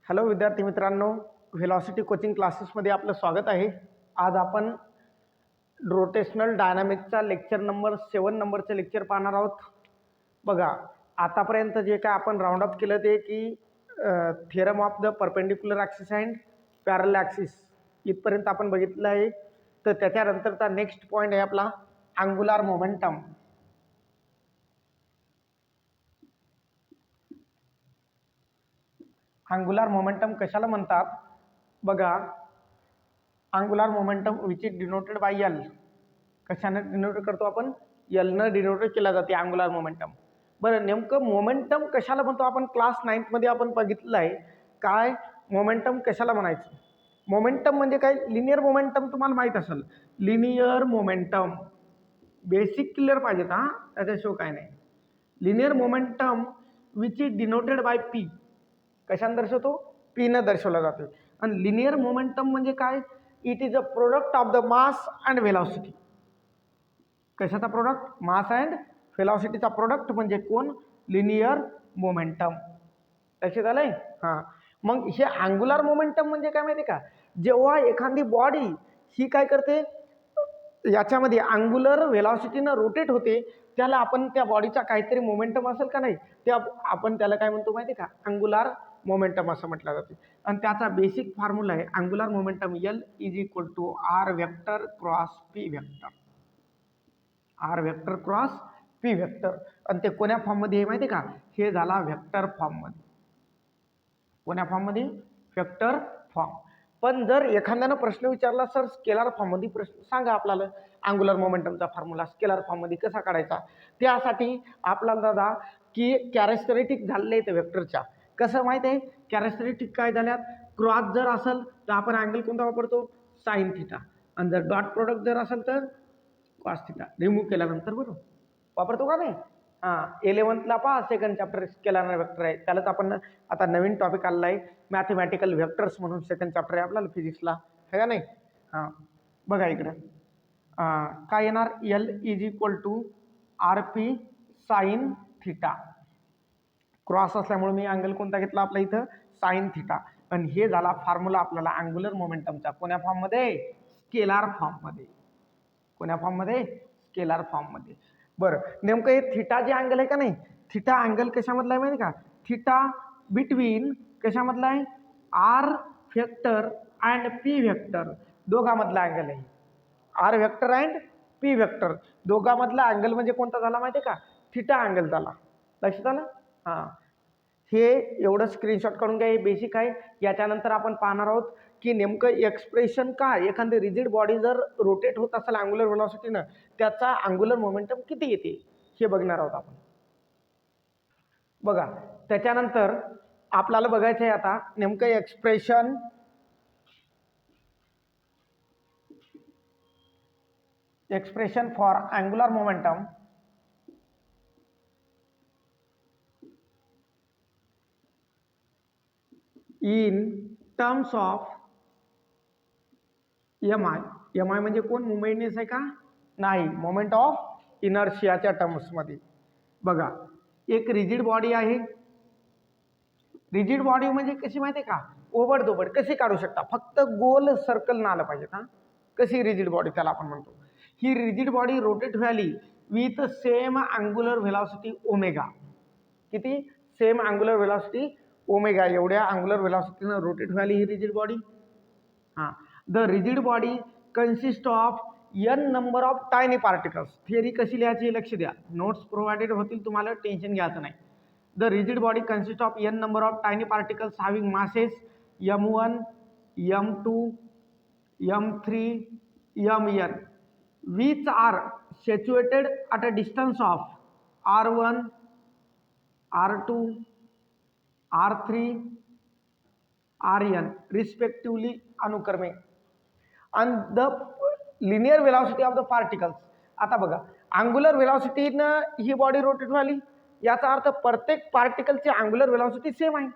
Hello विद्यार्थी मित्रांनो, velocity coaching क्लासेसमध्ये आपलं स्वागत आहे. आज आपण रोटेशनल डायनामिक्सचा लेक्चर नंबर 7 नंबरचं लेक्चर पाहणार आहोत. बघा, आतापर्यंत जे काय आपण राऊंड अप केलं ते की theorem of the perpendicular axis and parallel axis इथपर्यंत आपण बघितलं आहे. तर त्याच्यानंतरचा नेक्स्ट पॉईंट आहे आपला अँग्युलर मोमेंटम. अँग्युलर मोमेंटम कशाला म्हणतात? बघा, angular momentum which is denoted by L. कशाने डिनोट करतो आपण? एल न डिनोट केला जाते अँग्युलर मोमेंटम. बरं, नेमकं मोमेंटम कशाला म्हणतो? आपण क्लास 9th मध्ये आपण बघितलं आहे. काय मोमेंटम कशाला म्हणायचं? मोमेंटम म्हणजे काय? लिनियर मोमेंटम तुम्हाला माहीत असेल. लिनियर मोमेंटम बेसिक क्लिअर पाहिजेत हा, त्याच्याशिवाय काय नाही. Linear momentum which is denoted by P. कशाने दर्शवतो? पी न दर्शवला जातो. आणि लिनियर मोमेंटम म्हणजे काय? It is a product of the mass and velocity. कशाचा प्रोडक्ट? मास अँड व्हेलॉसिटीचा प्रोडक्ट म्हणजे कोण? Linear momentum. लक्षात आलंय? हां. मग हे अँग्युलर मोमेंटम म्हणजे काय माहिती का? जेव्हा एखादी बॉडी ही काय करते, याच्यामध्ये अँग्युलर व्हेलॉसिटीनं रोटेट होते, त्याला आपण त्या बॉडीचा काहीतरी मोमेंटम असेल का नाही, त्या आपण त्याला काय म्हणतो माहिती का? अँग्युलर मोमेंटम असं म्हटलं जाते. आणि त्याचा बेसिक फॉर्म्युला आहे angular momentum L is equal to R vector cross P vector. R vector cross P vector. आणि ते कोण्या फॉर्ममध्ये आहे माहिती का? हे झाला वेक्टर फॉर्ममध्ये. कोण्या फॉर्ममध्ये? Vector form. पण जर एखाद्यानं प्रश्न विचारला, सर स्केलर फॉर्ममध्ये प्रश्न सांगा आपल्याला, अँग्युलर मोमेंटमचा फॉर्म्युला स्केलर फॉर्ममध्ये कसा काढायचा? त्यासाठी आपल्याला दादा की कॅरेक्टरिस्टिक झालेले आहेत वेक्टरच्या. कसं माहिती आहे? कॅरेक्टरिस्टिक काय झाल्यात? क्रॉस जर असेल तर आपण अँगल कोणता वापरतो? Sign theta. आणि जर डॉट प्रोडक्ट जर असेल तर कॉस थिटा. रिमूव्ह केल्यानंतर बरोबर वापरतो का नाही? हां, 11thला पहा सेकंड चॅप्टर स्केलर वेक्टर आहे. त्यालाच आपण आता नवीन टॉपिक आलेला आहे मॅथमॅटिकल वेक्टर्स म्हणून. सेकंड चॅप्टर आहे आपल्याला फिजिक्सला, है का नाही? हां, बघा इकडं काय येणार? L is equal to R P sine theta. Cross असल्यामुळे मी अँगल कोणता घेतला आपला इथं? Sine theta. आणि हे झाला फॉर्म्युला आपल्याला अँग्युलर मोमेंटमचा. कोण्या फॉर्ममध्ये? स्केलर फॉर्ममध्ये. कोण्या फॉर्ममध्ये? स्केलर फॉर्ममध्ये. बरं, नेमकं हे थिटा जे अँगल आहे का नाही, थिटा अँगल कशामधला आहे माहिती का? थिटा बिटवीन कशामधला आहे? R vector and P vector दोघांमधला अँगल आहे. R vector and P vector दोघांमधला अँगल म्हणजे कोणता झाला माहिती आहे का? थिटा अँगल झाला. लक्षात आलं? हां, हे एवढं स्क्रीनशॉट काढून घ्या. हे बेसिक आहे. याच्यानंतर आपण पाहणार आहोत की नेमकं एक्सप्रेशन काय, एखादी रिजिड बॉडी जर रोटेट होत असेल अँग्युलर व्हेलॉसिटीनं, त्याचा अँग्युलर मोमेंटम किती येते हे बघणार आहोत आपण. बघा, त्याच्यानंतर आपल्याला बघायचं आहे आता नेमकं expression for angular momentum in terms of M I. M I म्हणजे कोण? मुव्हमेंटनेस आहे का? नाही, मोमेंट ऑफ इनर्शियाच्या टर्म्समध्ये. बघा, एक रिजिड बॉडी आहे. रिजिड बॉडी म्हणजे कशी माहिती आहे का? ओबडधोबड कशी काढू शकता? फक्त गोल सर्कल ना आलं पाहिजे. हा, कशी रिजिड बॉडी त्याला आपण म्हणतो. ही रिजिड बॉडी रोटेट व्हायली with same angular velocity omega. किती? Same angular velocity omega. एवढ्या अँग्युलर व्हेलॉसिटीनं रोटेट व्हायली ही रिजिड बॉडी. हां, the rigid body consist of n number of tiny particles. Theory कशी लिहायची लक्ष द्या. नोट्स प्रोव्हाइडेड होतील, तुम्हाला टेन्शन घ्यायचं नाही. The rigid body consist of n number of tiny particles having masses m1, m2, m3, mn which are situated at a distance of r1, r2, r3, rn respectively अनुक्रमे. and the linear velocity of the particles. आता बघा, angular व्हेलॉसिटीनं ही body rotate व्हायली, याचा अर्थ प्रत्येक पार्टिकलची angular velocity same आहे.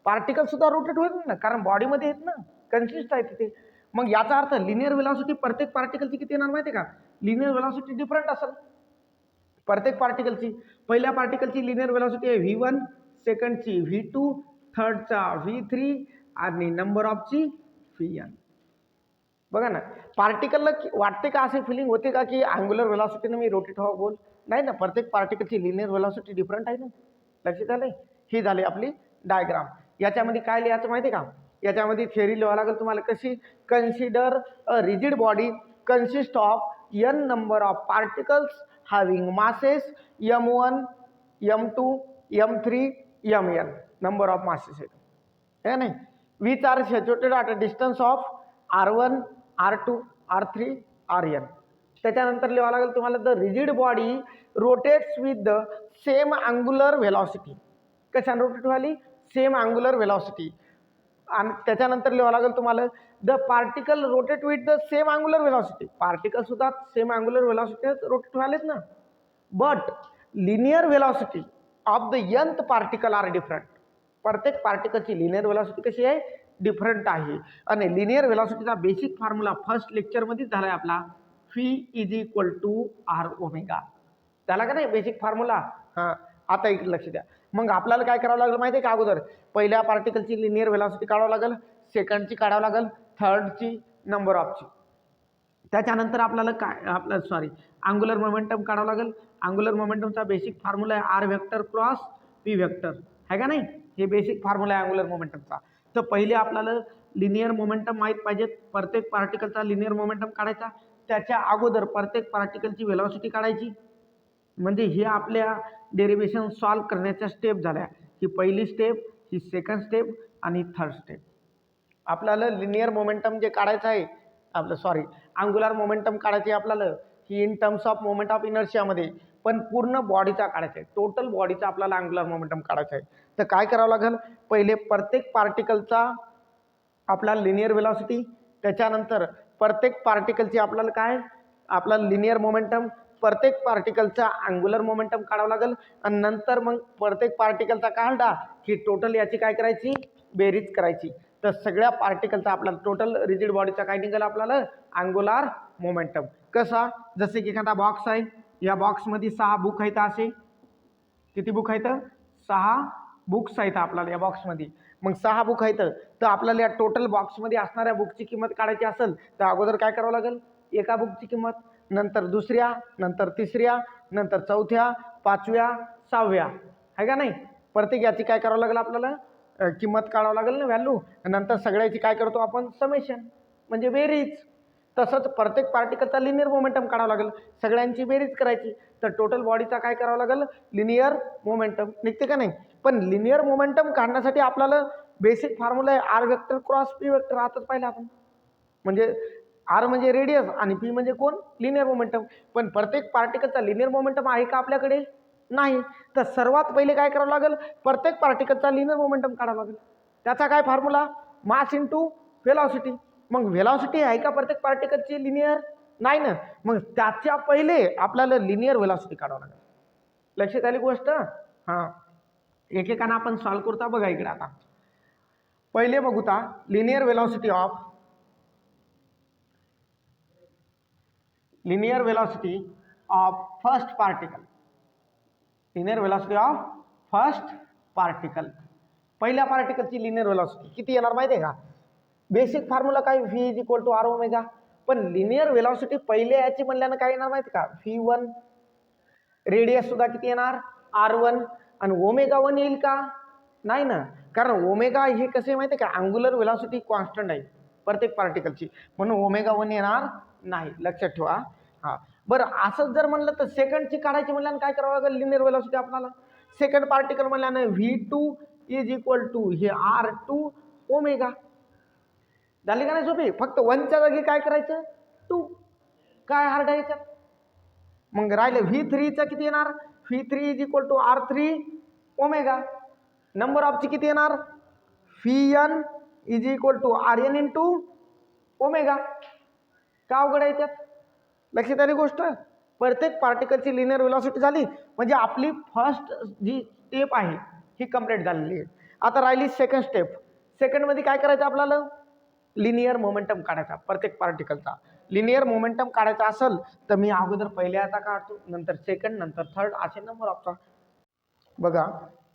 Particle सुद्धा rotate होईल ना, कारण बॉडीमध्ये आहेत ना, कन्सिस्ट आहे तिथे. मग याचा अर्थ लिनियर व्हेलॉसिटी प्रत्येक पार्टिकलची किती येणार माहिती आहे का? लिनियर व्हेलॉसिटी डिफरंट असेल प्रत्येक पार्टिकलची. पहिल्या पार्टिकलची लिनियर व्हेलॉसिटी आहे v1, सेकंडची v2, थर्डचा V3 आणि नंबर ऑफची Vn. बघा ना, पार्टिकलला वाटते का, असे फिलिंग होते का की अँग्युलर व्हेलॉसिटीने मी रोटेट व्हावं गोल? नाही ना, प्रत्येक पार्टिकलची लिनियर व्हेलॉसिटी डिफरंट आहे ना. लक्षात आलंय? ही झाली आपली डायग्राम. याच्यामध्ये काय लिहायचं माहिती आहे का? याच्यामध्ये थिअरी लिहावं लागेल तुम्हाला कशी. Consider a rigid body consist of n number of particles having masses m1 m2 m3 mn number of masses आहेत, है नाही, which are situated at a distance of r1 r2 r3 rn. त्याच्यानंतर लिहावं लागेल तुम्हाला the rigid body rotates with the same angular velocity. कशाने rotate व्हाली? Same angular velocity. आणि त्याच्यानंतर लिहावं लागेल तुम्हाला the particle rotate with the same angular velocity. Particle सुद्धा सेम अँग्युलर व्हेलॉसिटी रोटेट व्हालेत ना. But linear velocity of the nth particle are different. प्रत्येक पार्टिकलची लिनियर व्हेलॉसिटी कशी आहे? डिफरंट आहे. आणि लिनियर व्हेलॉसिटीचा बेसिक फॉर्म्युला फर्स्ट लेक्चरमध्येच झाला आहे आपला, v is equal to R omega. झाला का नाही बेसिक फॉर्म्युला? हां, आता इकडे लक्ष द्या. मग आपल्याला काय करावं लागेल माहिती आहे का? अगोदर पहिल्या पार्टिकलची लिनियर व्हेलॉसिटी काढावं लागेल, सेकंडची काढावं लागेल, थर्डची, नंबर ऑफची. त्याच्यानंतर आपल्याला काय अँग्युलर मोमेंटम काढावं लागेल. अँग्युलर मोमेंटमचा बेसिक फॉर्म्युला आहे R vector cross P vector, आहे का नाही? हे बेसिक फॉर्म्युला आहे अँग्युलर मोमेंटमचा. तर पहिले आपल्याला लिनियर मोमेंटम माहीत पाहिजे. प्रत्येक पार्टिकलचा लिनियर मोमेंटम काढायचा. त्याच्या अगोदर प्रत्येक पार्टिकलची व्हेलॉसिटी काढायची. म्हणजे हे आपल्या डेरिव्हेशन सॉल्व करण्याच्या स्टेप झाल्या. ही पहिली स्टेप, ही सेकंड स्टेप आणि थर्ड स्टेप. आपल्याला लिनियर मोमेंटम जे काढायचं आहे आपलं अँग्युलर मोमेंटम काढायचे आपल्याला, ही in terms of moment of इनर्शियामध्ये, पण पूर्ण बॉडीचा काढायचा आहे. टोटल बॉडीचा आपल्याला अँग्युलर मोमेंटम काढायचा आहे. तर काय करावं लागेल? पहिले प्रत्येक पार्टिकलचा आपला लिनियर व्हेलॉसिटी, त्याच्यानंतर प्रत्येक पार्टिकलची आपल्याला काय, आपला लिनियर मोमेंटम, प्रत्येक पार्टिकलचा अँग्युलर मोमेंटम काढावं लागेल. आणि नंतर मग प्रत्येक पार्टिकलचा काढला की टोटल याची काय करायची? बेरीज करायची. तर सगळ्या पार्टिकलचा आपल्याला टोटल रिजिड बॉडीचा काय निघाला आपल्याला? Angular momentum. कसा? जसे की एखादा बॉक्स आहे, या बॉक्समध्ये 6 बुक आहेत. असे किती बुक आहेत? 6 बुक्स आहेत आपल्याला या बॉक्समध्ये. मग 6 बुक आहेत. तर आपल्याला या टोटल बॉक्समध्ये असणाऱ्या बुकची किंमत काढायची असेल तर अगोदर काय करावं लागेल? एका बुकची किंमत, नंतर दुसऱ्या, नंतर तिसऱ्या, नंतर चौथ्या, पाचव्या, 6व्या, आहे का नाही? प्रत्येक याची काय करावं लागेल आपल्याला? किंमत काढावं लागेल ना, व्हॅल्यू. नंतर सगळ्याची काय करतो आपण? समेशन, म्हणजे बेरीज. तसंच प्रत्येक पार्टिकलचा लिनियर मोमेंटम काढावं लागेल, सगळ्यांची बेरीज करायची. तर टोटल बॉडीचा काय करावं लागेल? लिनियर मोमेंटम निघते का नाही? पण लिनियर मोमेंटम काढण्यासाठी आपल्याला बेसिक फॉर्म्युला आहे R vector cross P vector. आताच पाहिलं आपण. म्हणजे आर म्हणजे रेडियस आणि पी म्हणजे कोण? Linear momentum. पण प्रत्येक पार्टिकलचा लिनियर मोमेंटम आहे का आपल्याकडे? नाही. तर सर्वात पहिले काय करावं लागेल? प्रत्येक पार्टिकलचा लिनियर मोमेंटम काढावा लागेल. त्याचा काय फॉर्म्युला? Mass into velocity. मग व्हेलॉसिटी आहे का प्रत्येक पार्टिकलची लिनियर? नाही ना. मग त्याच्या पहिले आपल्याला लिनियर व्हेलॉसिटी काढावं लागेल. लक्षात आली गोष्ट? हां, एकेकानं आपण सॉल्व करता बघा इकडे. आता पहिले बघूता linear velocity of first particle. Linear velocity of first particle. पहिल्या पार्टिकलची लिनियर व्हेलॉसिटी किती येणार माहिती आहे का? बेसिक फॉर्म्युला काय? V is equal to R omega. पण लिनियर व्हेलॉसिटी पहिल्या याची म्हणल्यानं काय येणार माहिती का? V1. रेडियस सुद्धा किती येणार? R1. आणि ओमेगा 1 येईल का? नाही ना. कारण ओमेगा हे कसे माहिती आहे का? अँग्युलर व्हेलॉसिटी कॉन्स्टंट आहे प्रत्येक पार्टिकलची, म्हणून ओमेगा 1 येणार नाही. लक्षात ठेवा. हां, बरं, असंच जर म्हणलं तर सेकंडची काढायची म्हणल्यानं काय करावं लागेल? लिनियर व्हेलॉसिटी आपल्याला सेकंड पार्टिकल म्हणल्यानं V2 इज इक्वल टू हे R2 ओमेगा. झाली का नाही सोपी? फक्त 1च्या जागी काय करायचं? 2. काय हार्ड आहे याच्यात? मग राहिलं V3चं किती येणार? V3 is equal to R3 omega. Number ऑफची किती येणार? Vn is equal to Rn into omega. का अवघड आहे याच्यात? लक्षात आली गोष्ट? प्रत्येक पार्टिकलची लिनियर व्हेलॉसिटी झाली म्हणजे आपली फर्स्ट जी स्टेप आहे ही कंप्लीट झालेली आहे. आता राहिली सेकंड स्टेप. सेकंडमध्ये काय करायचं आपल्याला? लिनियर मोमेंटम काढायचा प्रत्येक पार्टिकलचा. लिनियर मोमेंटम काढायचा असेल तर मी अगोदर पहिल्याचा काढतो, नंतर सेकंड, नंतर थर्ड, असे नंबर ऑफचा. बघा,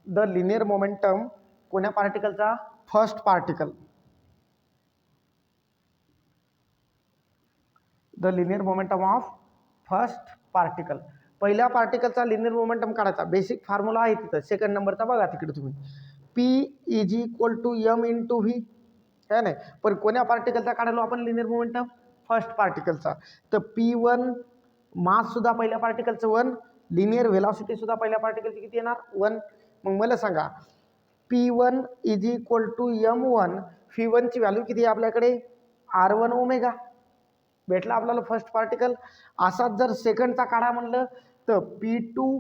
द लिनियर मोमेंटम कोण्या पार्टिकलचा? First particle. The linear momentum of first particle. पहिल्या पार्टिकलचा लिनियर मोमेंटम काढायचा. बेसिक फॉर्म्युला आहे तिथं. सेकंड नंबरचा बघा तिकडे तुम्ही. P is equal to m into V, है नाही. पण कोण्या पार्टिकलचा काढायला आपण लिनियर मोमेंटम? फर्स्ट पार्टिकलचा. तर P1 मास सुद्धा पहिल्या पार्टिकलचं 1, लिनियर व्हेलॉसिटी सुद्धा पहिल्या पार्टिकलची किती येणार? 1. मग मला सांगा P1 is equal to m1. P1 ची व्हॅल्यू किती आहे आपल्याकडे? R1 omega. भेटला आपल्याला फर्स्ट पार्टिकल. असाच जर सेकंडचा काढा म्हणलं तर P2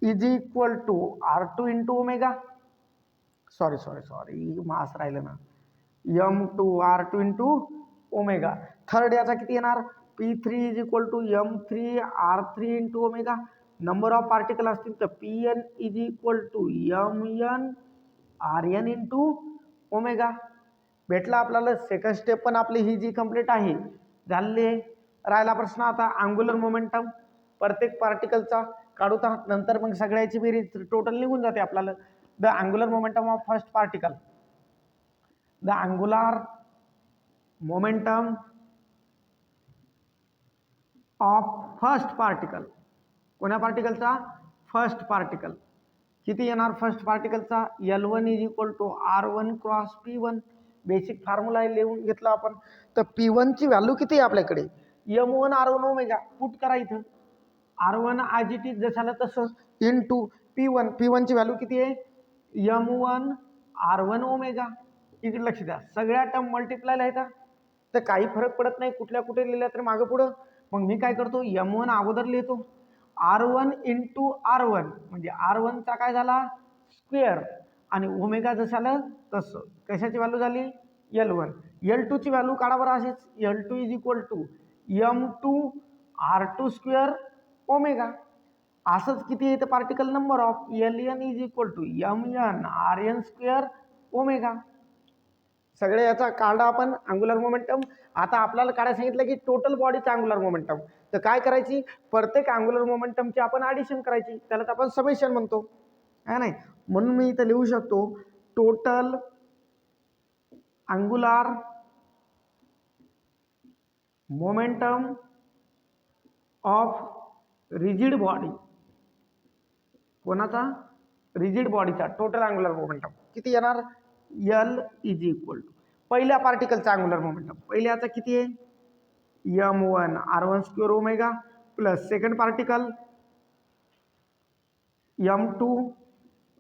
is equal to R2 into omega. Sorry mass राहिलं ना. M2 R2 into omega. Third याचा किती येणार? P3 is equal to M3 R3 into omega. Number of particle असतील तर Pn is equal to Mn Rn into omega. भेटला आपल्याला. Second step पण आपली ही जी कंप्लीट आहे झाले. राहिला प्रश्न आता अँग्युलर मोमेंटम प्रत्येक पार्टिकलचा काढूता. नंतर मग सगळ्याची बेरीज टोटल निघून जाते आपल्याला. The angular momentum of first particle. The angular momentum of first particle. कोण्या पार्टिकलचा? First particle. किती येणार फर्स्ट पार्टिकलचा? L1 is equal to R1 cross P1. Basic formula लिहून घेतला आपण. तर P1 ची व्हॅल्यू किती आहे आपल्याकडे? M1 R1 omega. पुट करा इथं. R1 ॲज इट इज जशाला तसं इंटू P1. P1 ची व्हॅल्यू किती आहे? M1 R1 omega. इकडे लक्ष द्या. सगळ्या टर्म मल्टिप्लाय लिहायचा तर काही फरक पडत नाही. कुठल्या कुठे लिहिल्या तर मागं पुढं. मग मी काय करतो? M1 अगोदर लिहितो. R1 इंटू R1 म्हणजे R1 चा काय झाला? स्क्वेअर. आणि ओमेगा जशाला तसं. कशाची व्हॅल्यू झाली? L1. L2 ची व्हॅल्यू काढा बरं असेच. L2 is equal to M2 R2 square omega. असंच किती येतं particle number of? Ln is equal to Mn Rn square omega. सगळे याचा काढा आपण अँग्युलर मोमेंटम. आता आपल्याला काढायला सांगितलं की टोटल बॉडीचा अँग्युलर मोमेंटम. तर काय करायची? प्रत्येक अँग्युलर मोमेंटमची आपण ॲडिशन करायची. त्यालाच आपण समेशन म्हणतो, है नाही. म्हणून मी इथं लिहू शकतो total angular momentum of rigid body. कोणाचा? रिजिड बॉडीचा टोटल अँग्युलर मोमेंटम किती येणार? L इज इक्वल टू पहिल्या पार्टिकलचा अँग्युलर मोमेंटम. पहिल्याचा किती आहे? M1 R1 square omega plus second particle M2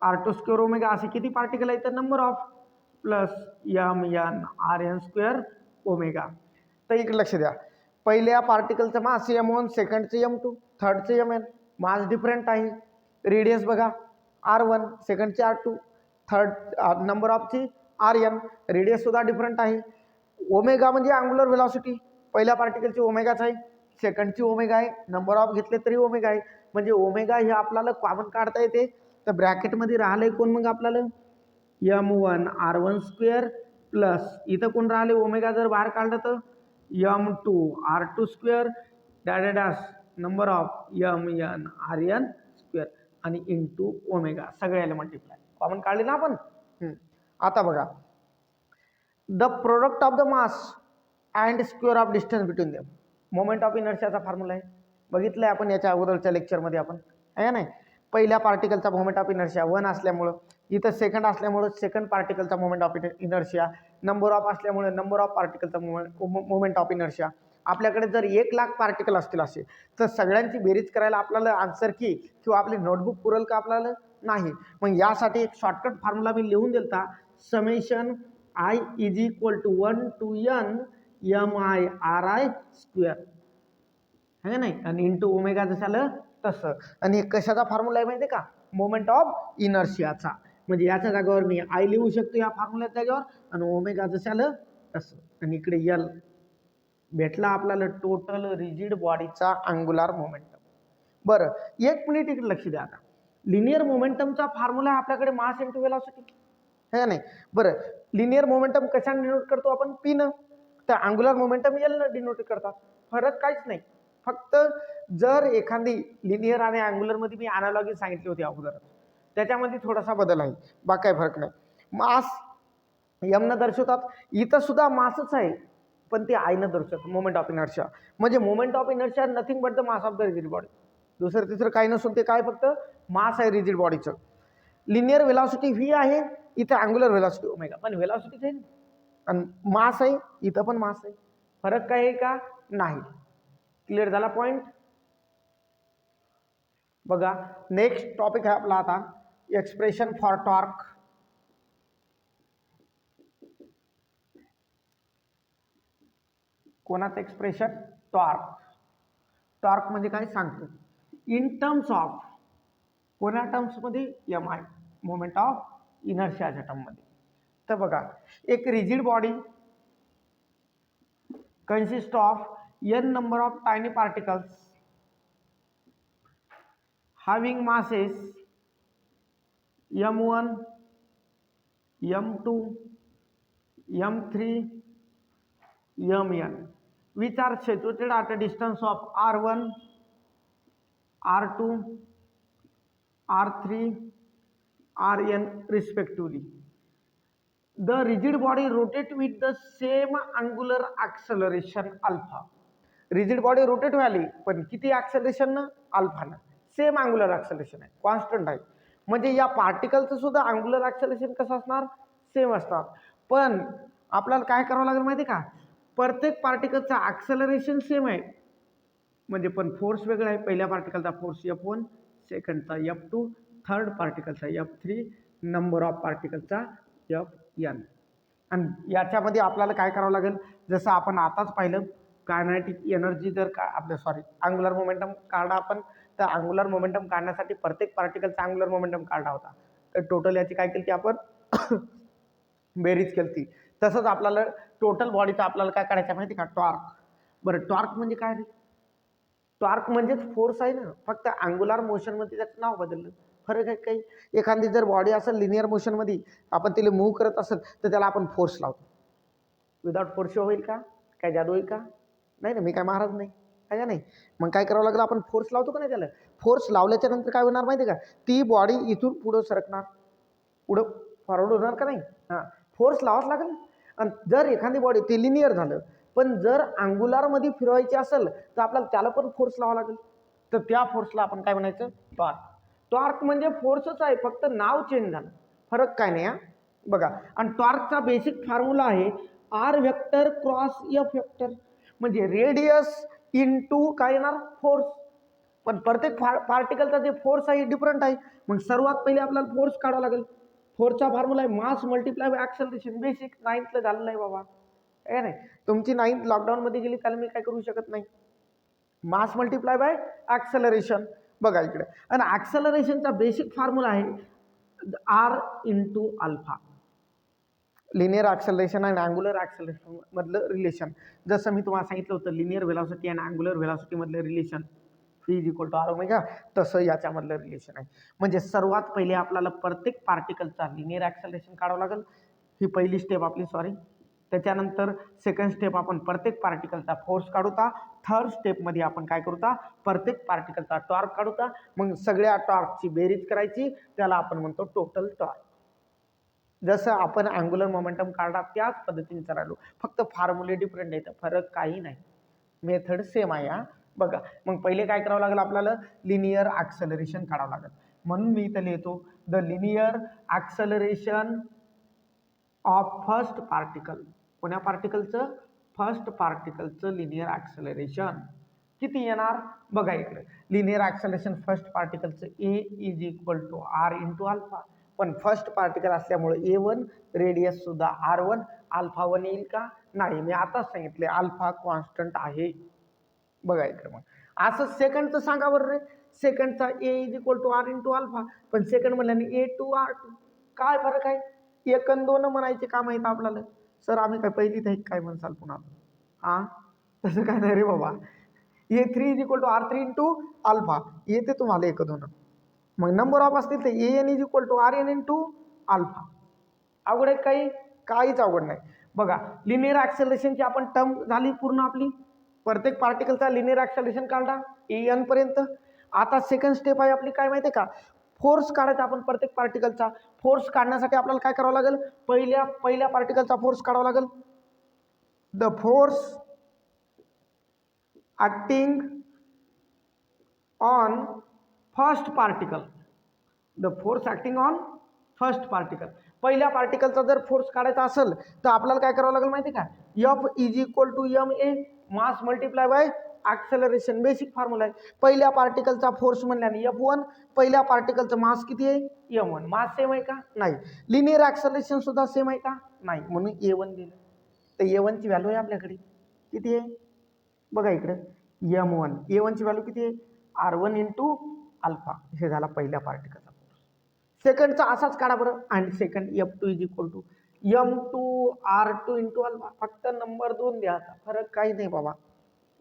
R2 square omega. असे किती पार्टिकल आहेत? Number of plus Mn Rn square omega. तर इकडे लक्ष द्या. पहिल्या पार्टिकलचं मास M1, सेकंडचे M2, थर्डचे Mn. मास डिफरंट आहे. रेडियस बघा R1, सेकंडचे R2, थर्ड नंबर ऑफची Rn. रेडियस सुद्धा डिफरंट आहे. ओमेगा म्हणजे अँग्युलर व्हेलॉसिटी. पहिल्या पार्टिकलची ओमेगाच आहे, सेकंडची ओमेगा आहे. नंबर ऑफ घेतले तरी ओमेगा आहे. म्हणजे ओमेगा हे आपल्याला कॉमन काढता येते. तर ब्रॅकेटमध्ये राहिलंय कोण मग आपल्याला? M1 R1 स्क्वेअर प्लस इथं कोण राहिले? ओमेगा जर बाहेर काढलं तर M2 R2 square dash number of Mn Rn square आणि इंटू ओमेगा. सगळ्याला मल्टिप्लाय कॉमन काढले ना आपण. आता बघा the product of the mass and square of distance between them. Moment of इनर्शियाचा फॉर्म्युला आहे. बघितलंय आपण याच्या अगोदरच्या लेक्चरमध्ये आपण, आहे नाही. पहिल्या पार्टिकलचा मोमेंट ऑफ इनर्शिया 1 असल्यामुळं, इथं सेकंड असल्यामुळं सेकंड पार्टिकलचा moment of inertia, number of असल्यामुळे नंबर ऑफ पार्टिकलचा मोमेंट ऑफ इनर्शिया. आपल्याकडे जर 1,00,000 पार्टिकल असतील असे तर सगळ्यांची बेरीज करायला आपल्याला आन्सर की किंवा आपली नोटबुक पुरेल का आपल्याला? नाही. मग यासाठी एक शॉर्टकट फॉर्म्युला मी लिहून दिलता. Summation I is equal to 1 to n MI square, है नाही. आणि इंटू ओमेगा जसं तसं. आणि कशाचा फॉर्म्युला आहे माहिती आहे का? मोमेंट ऑफ इनर्शियाचा. म्हणजे याच्या जागेवर मी I लिहू शकतो या फॉर्म्युल्याच्या जागेवर आणि ओमेगा जसं तसं. आणि इकडे L भेटला आपल्याला टोटल रिजिड बॉडीचा अँग्युलर मोमेंटम. बरं एक मिनिट इकडे लक्ष द्या. आता लिनियर मोमेंटमचा फॉर्म्युला आपल्याकडे मास इंटू वेलॉसिटी, है नाही. बरं लिनियर मोमेंटम कशाने डिनोट करतो आपण? P न. तर अँग्युलर मोमेंटम L न डिनोट करतात. फरक काहीच नाही. फक्त जर एखादी लिनियर आणि अँग्युलर मध्ये मी अनालॉजी सांगितली होती अगोदर, त्याच्यामध्ये थोडासा बदल आहे, बाकी काही फरक नाही. मास एम न दर्शवतात. इथं सुद्धा मासच आहे पण ते आय न दर्शवतात, मोमेंट ऑफ इनर्शिया. म्हणजे moment of inertia nothing but the mass of the rigid body. दुसरं तिसरं काही नसून ते काय फक्त मास आहे रिजिड बॉडीचं. लिनियर वेलॉसिटी व्ही आहे, इथं अँग्युलर वेलॉसिटी ओमेगा, पण वेलॉसिटीच आहे ना, आणि मास आहे इथं पण मास आहे. फरक काय आहे का? नाही. क्लिअर झाला पॉइंट. बघा नेक्स्ट टॉपिक आहे आपला आता एक्सप्रेशन फॉर टॉर्क. कोणाचं एक्सप्रेशन? टॉर्क. टॉर्क म्हणजे काय सांगतो इन टर्म्स ऑफ, कोणा टर्म्स मध्ये? एम आय, मोमेंट ऑफ इनर्शियाच्या टर्म मध्ये. तर बघा एक rigid body consist of n number of tiny particles having masses m1, m2, m3, mn, which are situated at a distance of r1, r2, r3, rn respectively. The rigid body rotate with the same angular acceleration alpha. Rigid body rotate व्हायली पण किती acceleration ना? Alpha ना. Same angular acceleration आहे, constant आहे. म्हणजे या पार्टिकलचं सुद्धा अँग्युलर ॲक्सेलरेशन कसं असणार? सेम असणार. पण आपल्याला काय करावं लागेल माहिती का? प्रत्येक पार्टिकलचा ॲक्सेलरेशन सेम आहे म्हणजे पण फोर्स वेगळा आहे. पहिल्या पार्टिकलचा फोर्स F1, सेकंडचा F2, थर्ड पार्टिकलचा F3, नंबर ऑफ पार्टिकलचा Fn. आणि याच्यामध्ये आपल्याला काय करावं लागेल? जसं आपण आताच पाहिलं कायनेटिक एनर्जी जर का आपलं अँग्युलर मोमेंटम काढा आपण, तर अँग्युलर मोमेंटम काढण्यासाठी प्रत्येक पार्टिकलचा अँग्युलर मोमेंटम काढला होता. तर टोटल याची काय केली आपण? बेरीज केली. तसंच आपल्याला टोटल बॉडीचं आपल्याला काय काढायचं माहिती का? टॉर्क. बरं टॉर्क म्हणजे काय रे? टॉर्क म्हणजेच फोर्स आहे ना, फक्त अँग्युलर मोशनमध्ये त्याचं नाव बदललं. फरक आहे काही? एखादी जर बॉडी असेल लिनियर मोशनमध्ये, आपण तिला मूव्ह करत असेल तर त्याला आपण फोर्स लावतो. विदाउट फोर्स होईल का? काय जादू होईल का? नाही ना, मी काय महाराज नाही आहे का नाही. मग काय करावं लागलं? आपण फोर्स लावतो का नाही त्याला? फोर्स लावल्याच्या नंतर काय होणार माहिती का? ती बॉडी इथून पुढं सरकणार, पुढं फॉरवर्ड होणार का नाही? हां, फोर्स लावाच लागेल. आणि जर एखादी बॉडी ती लिनियर झालं, पण जर अँग्युलरमध्ये फिरवायची असेल तर आपल्याला त्याला पण फोर्स लावावा लागेल. तर त्या फोर्सला आपण काय म्हणायचं? टॉर्क. टॉर्क म्हणजे फोर्सच आहे, फक्त नाव चेंज झालं. फरक काय नाही. बघा, आणि टॉर्कचा बेसिक फॉर्म्युला आहे R vector cross F vector, म्हणजे रेडियस इंटू काय येणार? फोर्स. पण प्रत्येक पार्टिकलचा जे फोर्स आहे डिफरंट आहे. मग सर्वात पहिले आपल्याला फोर्स काढावा लागेल. फोर्सचा फॉर्म्युला आहे mass multiply by acceleration. Basic 9th ला झालेलं आहे बाबा, आहे नाही. तुमची 9th लॉकडाऊनमध्ये गेली त्याला मी काय करू शकत नाही. Mass multiply by acceleration. बघा इकडे, आणि ॲक्सेलरेशनचा बेसिक फॉर्म्युला आहे R into alpha. Linear acceleration आणि अँग्युलर ॲक्सेलरेशन मधलं रिलेशन. जसं मी तुम्हाला सांगितलं होतं लिनियर व्हेलॉसिटी आणि अँग्युलर व्हेलॉसिटी मधलं रिलेशन V = R ओमेगा, तसं याच्यामधलं रिलेशन आहे. म्हणजे सर्वात पहिले आपल्याला प्रत्येक पार्टिकलचा लिनियर ॲक्सेलरेशन काढावं लागेल. ही पहिली स्टेप आपली, सॉरी. त्याच्यानंतर सेकंड स्टेप आपण प्रत्येक पार्टिकलचा फोर्स काढूता. थर्ड स्टेपमध्ये आपण काय करूता? प्रत्येक पार्टिकलचा टॉर्क काढूता. मग सगळ्या टॉर्कची बेरीज करायची, त्याला आपण म्हणतो टोटल टॉर्क. जसं आपण अँग्युलर मोमेंटम काढला त्याच पद्धतीने करायलो, फक्त फॉर्म्युले डिफरंट आहेत, फरक काही नाही, मेथड सेम आहे. बघा, मग पहिले काय करावं लागेल आपल्याला? लिनियर ॲक्सेलरेशन काढावं लागेल. म्हणून मी इथं लिहितो the linear acceleration of first particle. कोण्या पार्टिकलचं? फर्स्ट पार्टिकलचं लिनियर ॲक्सेलरेशन किती येणार? बघा इकडे, लिनियर ॲक्सेलरेशन फर्स्ट पार्टिकलचं A = R इंटू अल्फा. पण फर्स्ट पार्टिकल असल्यामुळे A1, रेडियस सुद्धा R1, अल्फा 1 येईल का? नाही, मी आताच सांगितले अल्फा कॉन्स्टंट आहे. बघा इकडे, मग असं सेकंडचं सांगा बरं रे. सेकंडचा A = R इंटू अल्फा, पण सेकंड म्हणल्याने A2R2. काय फरक आहे? 1 आणि 2 म्हणायचे का माहीत आपल्याला? सर आम्ही काय पहिलीत आहे काय म्हणसाल पुन्हा? हां, तसं काय नाही रे बाबा. A3 = R3 इंटू अल्फा येते तुम्हाला 1, 2. मग नंबर ऑफ असतील तर AN = RN इंटू अल्फा. अवघड आहे काही? काहीच अवघड नाही. बघा, लिनियर ॲक्सेलरेशनची आपण टर्म झाली पूर्ण आपली. प्रत्येक पार्टिकलचा लिनियर ॲक्सेलरेशन काढला AN पर्यंत. आता सेकंड स्टेप आहे आपली, काय माहिती आहे का? फोर्स काढायचा आपण प्रत्येक पार्टिकलचा. फोर्स काढण्यासाठी आपल्याला काय करावं लागेल, पहिल्या पार्टिकलचा फोर्स काढावा लागेल. The force acting on first particle. The force acting on first particle. पहिल्या पार्टिकलचा जर फोर्स काढायचा असेल तर आपल्याला काय करावं लागेल माहिती का, F is equal to ma mass multiply by acceleration. Basic formula आहे. पहिल्या पार्टिकलचा फोर्स म्हणल्याने F1, पहिल्या पार्टिकलचं मास किती आहे m1. मास सेम आहे का, नाही. लिनियर ऍक्सेलरेशन सुद्धा सेम आहे का, नाही. म्हणून a1 दिलं. तर a1 ची व्हॅल्यू आहे आपल्याकडे किती आहे बघा इकडे, m1. a1 ची व्हॅल्यू किती आहे, r1 इंटू अल्फा. हे झाला पहिल्या पार्टिकलचा फोर्स. सेकंडचा असाच काढा बरं. आणि second F2 is equal to m2 r2 into alpha. फक्त नंबर 2 द्या, फरक काही नाही बाबा.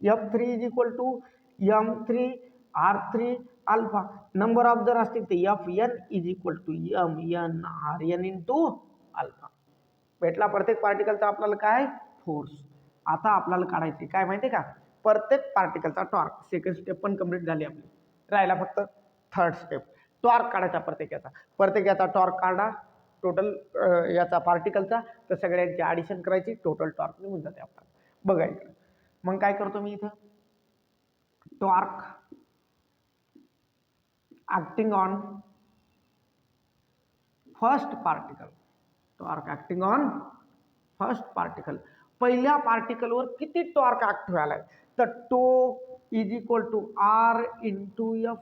F3 is equal to m3 r3 alpha. Number of जर असतील ते Fn is equal to mn rn into alpha. भेटला प्रत्येक पार्टिकलचा आपल्याला काय फोर्स. आता आपल्याला काढायचे काय माहिती का, प्रत्येक पार्टिकलचा टॉर्क. सेकंड स्टेप पण कंप्लीट झाली आपली, राहिला फक्त थर्ड स्टेप. टॉर्क काढायचा प्रत्येकाचा टॉर्क काढा टोटल याचा पार्टिकलचा, तर सगळ्यांची ॲडिशन करायची, टोटल टॉर्क निघून जाते आपल्याला. बघा इकडे मग काय करतो मी इथं, torque acting on first particle. Torque acting on first particle. पहिल्या पार्टिकलवर किती टॉर्क ऍक्ट व्हायला, तर tau is equal to R into F.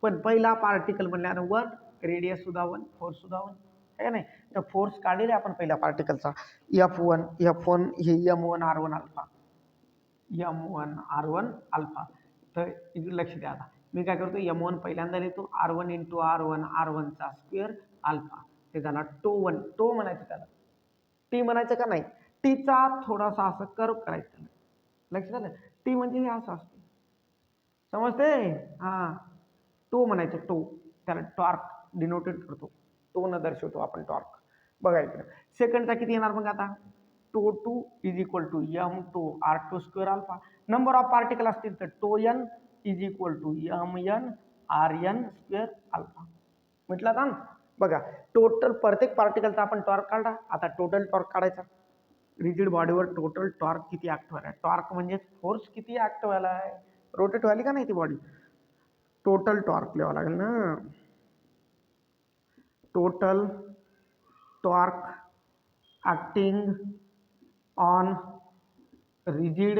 पण पहिला पार्टिकल म्हणल्यानं 1, रेडियस सुद्धा 1, फोर्स सुद्धा 1 आहे का नाही. तर फोर्स काढलेला आपण पहिल्या पार्टिकलचा F1 हे m1 r1 alpha, m1 r1 alpha. तर इकडे लक्ष द्या. आता मी काय करतो, m1 पहिल्यांदा लिहितो r1 इंटू r1 चा स्क्वेअर अल्फा. ते झाला टो म्हणायचं त्याला, टी म्हणायचं का नाही. टीचा थोडासा असं कर्व करायचं, लक्षात आलं. टी म्हणजे हे असं असते, समजते हा. टो म्हणायचं, टो. त्याला टॉर्क डिनोटेड करतो, टो न दर्शवतो आपण टॉर्क. बघा इकडे सेकंडचा किती येणार मग आता, tau 2 is equal to m2 r2 square alpha. Number of particle असतील तर tau n is equal to mn rn square alpha. म्हटलं ना. बघा टोटल प्रत्येक पार्टिकलचा आपण टॉर्क काढला. आता टोटल टॉर्क काढायचा. रिजिड बॉडीवर टोटल टॉर्क किती ऍक्ट व्हायला आहे, टॉर्क म्हणजे फोर्स किती ऍक्ट व्हायला आहे, रोटेट व्हायली का नाही ती बॉडी. टोटल टॉर्क लिहावं लागेल ना, total torque acting on rigid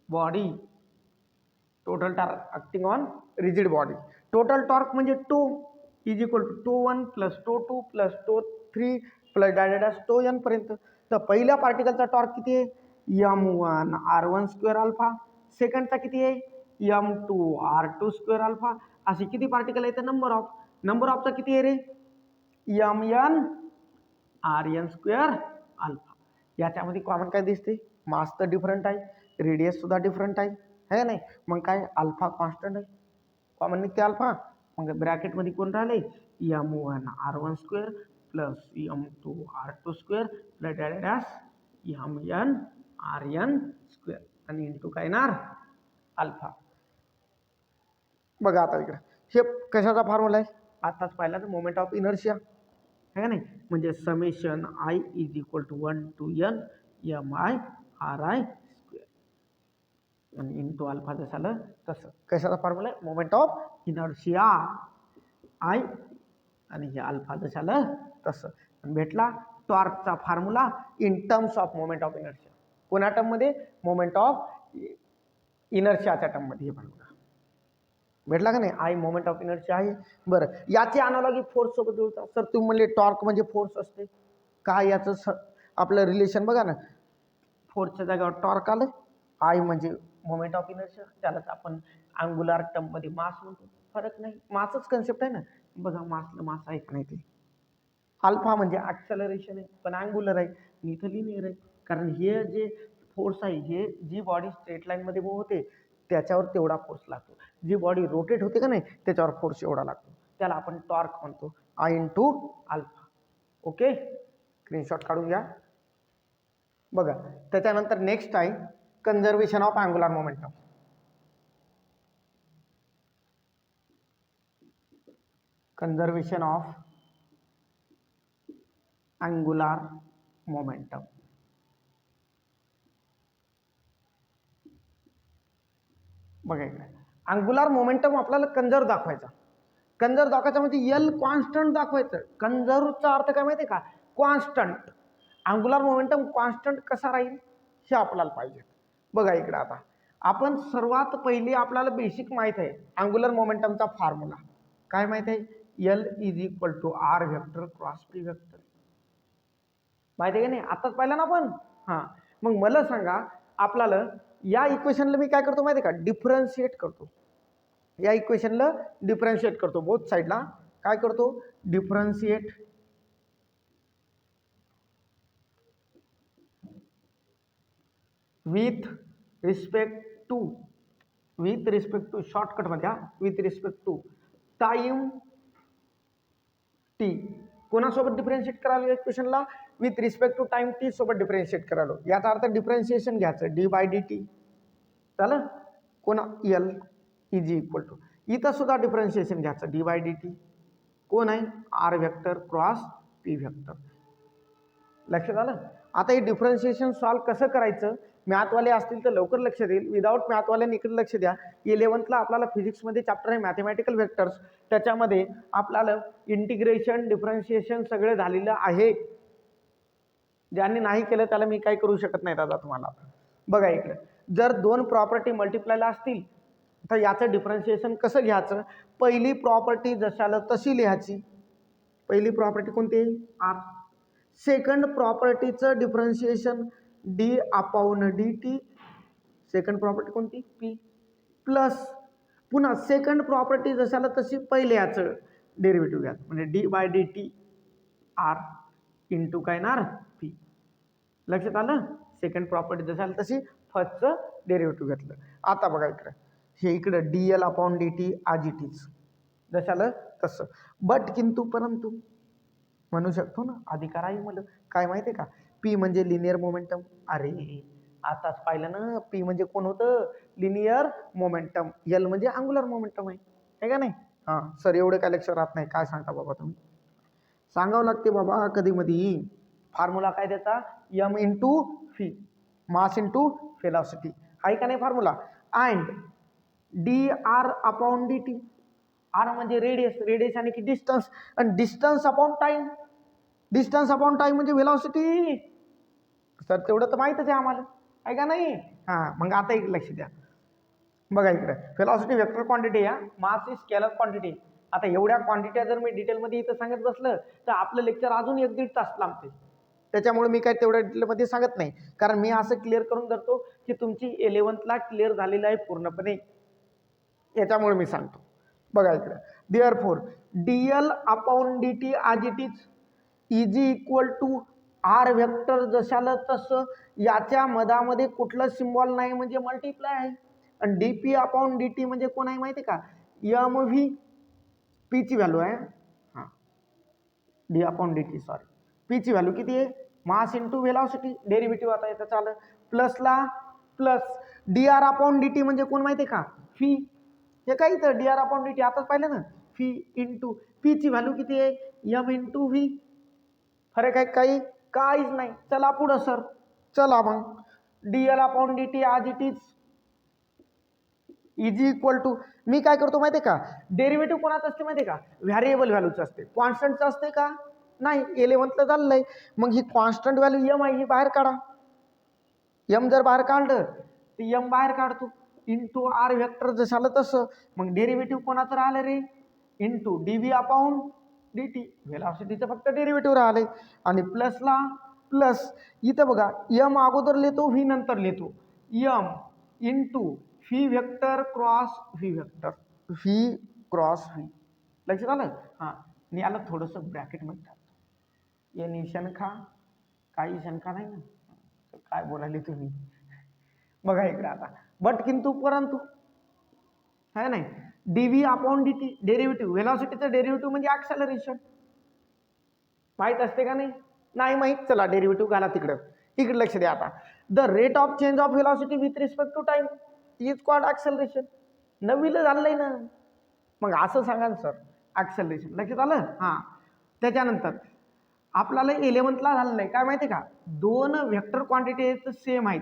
body. Total torque acting on rigid body. Total torque म्हणजे tau is equal to tau 1 plus tau 2 plus tau 3 plus डायडेडस टो n पर्यंत. तर पहिल्या पार्टिकलचा टॉर्क किती आहे, m1 r1 स्क्वेअर अल्फा. सेकंडचा किती आहे, m2 r2 square alpha. असे किती पार्टिकल आहे, नंबर ऑफचा किती आहे रे, mn rn स्क्वेअर अल्फा. याच्यामध्ये कॉमन काय दिसते, मास तर डिफरंट आहे, रेडियस सुद्धा डिफरंट आहे नाही. मग काय अल्फा कॉन्स्टंट आहे, कॉमन निघते अल्फा. मग ब्रॅकेटमध्ये कोण राहिले, m1 r1 square plus m2 r2 square plus dash mn rn square आणि इंटू काय येणार अल्फा. बघा आता इकडे हे कशाचा फॉर्म्युला आहे, आताच पाहिला तर मोमेंट ऑफ इनर्शिया आहे का नाही. म्हणजे summation i is equal to 1 to n mi ri square आणि इंटू अल्फा जसं आलं तसं. कशाचा फॉर्म्युला आहे, मोमेंट ऑफ इनर्शिया i आणि हे अल्फा जसं आलं तसं. भेटला टॉर्कचा formula in terms of moment of inertia. कोणत्या टर्ममध्ये, मोमेंट ऑफ इनर्शियाच्या टर्ममध्ये हे फॉर्म्युला भेटला का नाही. आई मोमेंट ऑफ इनर्शिया आहे. बरं याची अनालॉगी फोर्स सोबत जुळतात. सर तुम्ही म्हणले टॉर्क म्हणजे फोर्स असते का, याचं आपलं रिलेशन बघा ना. फोर्सच्या जागेवर टॉर्क आलं, आई म्हणजे मोमेंट ऑफ इनर्शिया, त्यालाच आपण अँग्युलर टर्ममध्ये मास म्हणतो. फरक नाही, मासच कन्सेप्ट आहे ना. बघा मासला मास आहे का नाही ते. अल्फा म्हणजे ॲक्सेलरेशन आहे, पण अँग्युलर आहे, इथं लिनियर आहे. कारण हे जे फोर्स आहे, हे जी बॉडी स्ट्रेट लाईनमध्ये मूव्ह होते त्याच्यावर तेवढा फोर्स लागतो, जी बॉडी रोटेट होते का नाही त्याच्यावर फोर्स एवढा लागतो. त्याला आपण टॉर्क म्हणतो, I into alpha. Okay, screenshot काढून घ्या. बघा त्याच्यानंतर नेक्स्ट आहे conservation of angular momentum. Conservation of angular momentum. बघा इकडे अँग्युलर मोमेंटम आपल्याला कंजर्व दाखवायचा. कंजर्व दाखवायचा म्हणजे यल कॉन्स्टंट दाखवायचं. कंजर्वचा अर्थ काय माहिती आहे का? कॉन्स्टंट. अँग्युलर मोमेंटम कॉन्स्टंट कसा राहील हे आपल्याला पाहिजे. बघा इकडे आता आपण सर्वात पहिली आपल्याला बेसिक माहित आहे अँग्युलर मोमेंटमचा फॉर्म्युला. काय माहित आहे? L is equal to R vector cross P vector. माहिती आहे का नाही? आताच पाहिलं ना आपण. हां, मग मला सांगा आपल्याला या इक्वेशनला मी काय करतो माहिती आहे का? डिफरन्शिएट करतो. या इक्वेशनला डिफरन्शिएट करतो बोथ साईडला. काय करतो? Differentiate with respect to shortcut मध्ये with respect to time T. कोणासोबत डिफरन्शिएट करायला इक्वेशनला? With respect to time T सोबत डिफरन्शिएट करायला. याचा अर्थ डिफरन्शिएशन घ्यायचं डी बाय डी टी. चालेल? कोणा एल इज इक्वल टू इथं सुद्धा डिफरन्शिएशन घ्यायचं डी बाय डी टी. कोण आहे? R vector cross P vector. लक्षात आलं? आता हे डिफरन्शिएशन सॉल्व कसं करायचं? मॅथवाले असतील तर लवकर लक्ष देईल. विदाऊट मॅथवाल्याने इकडे लक्ष द्या. 11th ला आपल्याला फिजिक्समध्ये चॅप्टर आहे मॅथमॅटिकल व्हेक्टर्स. त्याच्यामध्ये आपल्याला इंटिग्रेशन डिफरन्शिएशन सगळं झालेलं आहे. ज्यांनी नाही केलं त्याला मी काय करू शकत नाही दादा तुम्हाला. बघा इकडे जर दोन प्रॉपर्टी मल्टिप्लायला असतील तर याचं डिफरन्शिएशन कसं घ्यायचं? पहिली प्रॉपर्टी जशाला तशी लिहायची. पहिली प्रॉपर्टी कोणती? आर. सेकंड प्रॉपर्टीचं differentiation D upon D T. Second property कोणती? पी. प्लस पुन्हा सेकंड प्रॉपर्टी जशाला तशी पहिले याचं डेरिव्हेटिव्ह घ्या म्हणजे D by D T R into काय येणार? पी. लक्षात आलं? सेकंड प्रॉपर्टी जशाला तशी फर्स्टचं डेरिव्हेटिव्ह घेतलं. आता बघा इकडे हे इकडे D L upon D T आज इट इज जशाला तसं. बट किंतु परंतु म्हणू शकतो ना अधिकार आहे मला. काय माहिती आहे का? पी म्हणजे लिनियर मोमेंटम. अरे आताच पाहिलं ना पी म्हणजे कोण होतं? Linear momentum. एल म्हणजे अँग्युलर मोमेंटम आहे का नाही? हां सर एवढं काय लक्षात राहत नाही. काय सांगता बाबा तुम्ही? सांगावं लागते बाबा कधी मध्ये. फॉर्म्युला काय त्याचा? M into v mass into velocity आहे का नाही formula? And D R upon D T. R म्हणजे रेडियस. रेडियस आणि की डिस्टन्स. आणि distance upon time. Distance upon time म्हणजे वेलोसिटी. सर तेवढं तर माहीतच आहे आम्हाला आहे का नाही? हां मग आता एक लक्ष द्या. बघा इकडे वेलोसिटी वेक्टर क्वांटिटी या मास इज स्केलर क्वांटिटी. आता एवढ्या क्वांटिटी जर मी डिटेलमध्ये इथं सांगत बसलं तर आपलं लेक्चर अजून 1-1.5 तास लांबते. त्याच्यामुळे मी काय तेवढ्या डिटेलमध्ये सांगत नाही. कारण मी असं क्लिअर करून धरतो की तुमची 11th ला क्लिअर झालेलं आहे पूर्णपणे. याच्यामुळे मी सांगतो. बघा इकडे therefore DL upon D T आज it is equal to R vector जशाला तसं. याच्या मधामध्ये कुठलं सिम्बॉल नाही म्हणजे मल्टिप्लाय आहे. आणि D P upon D T म्हणजे कोण आहे माहिती का? M V. पीची व्हॅल्यू आहे. हां D upon D T sorry. पीची व्हॅल्यू किती आहे? Mass into velocity. डेरिव्हेटिव्ह आता येतं चालेल. प्लसला plus D R upon D T म्हणजे कोण माहिती आहे का? फी. हे काय इथं D R upon D T आताच पाहिलं ना. फी इंटू पीची व्हॅल्यू किती आहे? M into V. फरक आहे काही? काहीच नाही. चला पुढं सर. चला मग D L upon D T आज इट इज इक्वल टू मी काय करतो माहिती आहे का? डेरिव्हेटिव्ह कोणाचं असते माहिती आहे का? व्हॅरिएबल व्हॅल्यूचं असते. कॉन्स्टंटचं असते का? नाही. 11th झालेलं आहे. मग ही कॉन्स्टंट व्हॅल्यू एम आहे ही बाहेर काढा. एम जर बाहेर काढलं तर एम बाहेर काढतो इंटू आर व्हेक्टर जशाला तसं. मग डेरिव्हेटिव्ह कोणाचं राहिलं रे? Into D V upon D T. व्हेलॉसिटीचं फक्त डेरिव्हेटिव्ह राहिले. आणि प्लसला प्लस इथं बघा एम अगोदर लिहितो व्ही नंतर लिहितो. M into V vector cross V vector. V cross V. लक्षात आलं? हां मी आलं थोडंसं ब्रॅकेटमध्ये टाकतो. ये शंखा काही शंका नाही ना. काय बोलायले तुम्ही? बघा इकडे आता बट किंतु परंतु है नाही. D V upon D T derivative. व्हेलॉसिटीचं डेरिव्हेटिव्ह म्हणजे ॲक्सेलरेशन. माहीत असते का नाही? नाही माहीत. चला डेरिव्हेटिव्ह घाला तिकडं. इकडे लक्ष द्या आता. The rate of change of velocity with respect to time is called acceleration. नवीला झालंय ना. मग असं सांगा ना सर ॲक्सेलरेशन. लक्षात आलं? हां. त्याच्यानंतर आपल्याला 11thला झालेलं आहे काय माहिती आहे का, दोन व्हेक्टर क्वांटिटी सेम आहेत,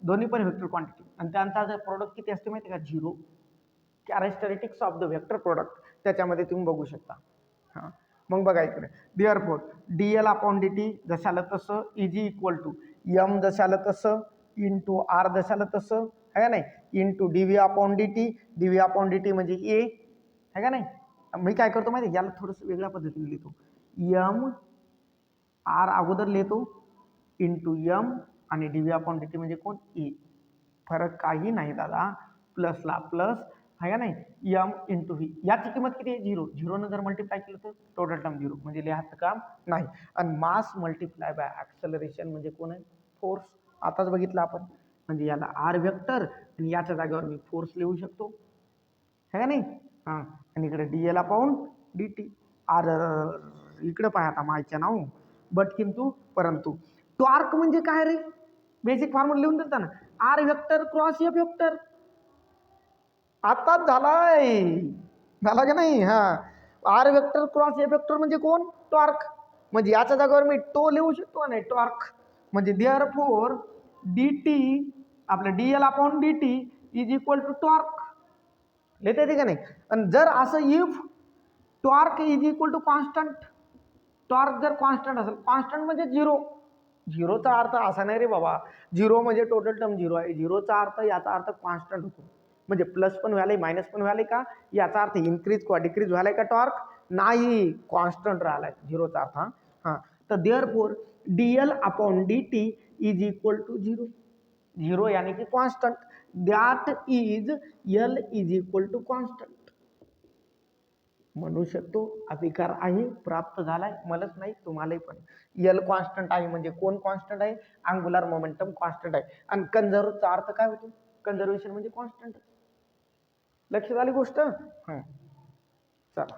दोन्ही पण व्हेक्टर क्वांटिटी, आणि त्यांचा प्रोडक्ट किती असते माहिती आहे का, 0. Characteristics of the vector product त्याच्यामध्ये तुम्ही बघू शकता. हां, मग बघा इकडे, देअरफॉर dl अपॉन dt जशाला तसं इज इक्वल टू m जशाला तसं इंटू r जशाला तसं आहे का नाही, इंटू dv अपॉन dt म्हणजे a आहे का नाही. मी काय करतो माहिती आहे, याला थोडंसं वेगळ्या पद्धतीने लिहितो, m r अगोदर लिहितो इंटू m आणि dv अपॉन dt म्हणजे कोण, a. फरक काही नाही दादा, प्लसला प्लस आहे का नाही, m इंटू व्ही. याची किंमत किती आहे, 0. 0 ने जर मल्टिप्लाय केलं तर टोटल टर्म 0, म्हणजे लिहायचं काम नाही. आणि मास मल्टिप्लाय बाय ॲक्सेलरेशन म्हणजे कोण आहे, फोर्स. आताच बघितलं आपण, म्हणजे याला आर वेक्टर आणि याच्या जागेवर मी फोर्स लिहू शकतो है का नाही. हां, आणि इकडे dl अपॉन dt. आर इकडे पाहा आता मायच्या नाव, बट किंतु परंतु. टॉर्क म्हणजे काय रे, बेसिक फॉर्म्युला लिहून देता ना, R vector cross F vector. आताच झालाय, झाला का नाही. हा, R vector cross A vector म्हणजे कोण, टॉर्क. म्हणजे याच्या जागेवर मी टो लिहू शकतो नाही, टॉर्क. म्हणजे देअरफॉर dt आपलं dl upon dt is equal to torque. लिहिता येते का नाही. आणि जर असं if torque is equal to constant, torque जर कॉन्स्टंट असेल, कॉन्स्टंट म्हणजे 0. झिरोचा अर्थ असा नाही रे बाबा, 0 म्हणजे टोटल टर्म 0 आहे. झिरोचा अर्थ याचा अर्थ कॉन्स्टंट होतो, म्हणजे प्लस पण व्हायला मायनस पण व्हायला का, याचा अर्थ इन्क्रीज किंवा डिक्रीज व्हायला का टॉर्क, नाही, कॉन्स्टंट राहिलाय झिरोचा अर्थ. हां, तर therefore dl upon dt is equal to 0. 0 यानी की constant, that is l is equal to constant. म्हणू शकतो अधिकार आहे, प्राप्त झालाय, मलाच नाही तुम्हालाही पण. यल कॉन्स्टंट आहे म्हणजे कोण कॉन्स्टंट आहे, अँग्युलर मोमेंटम कॉन्स्टंट आहे. आणि कन्झर्वचा अर्थ काय होतो, कन्झर्वेशन म्हणजे कॉन्स्टंट. लक्षात आली गोष्ट. चला.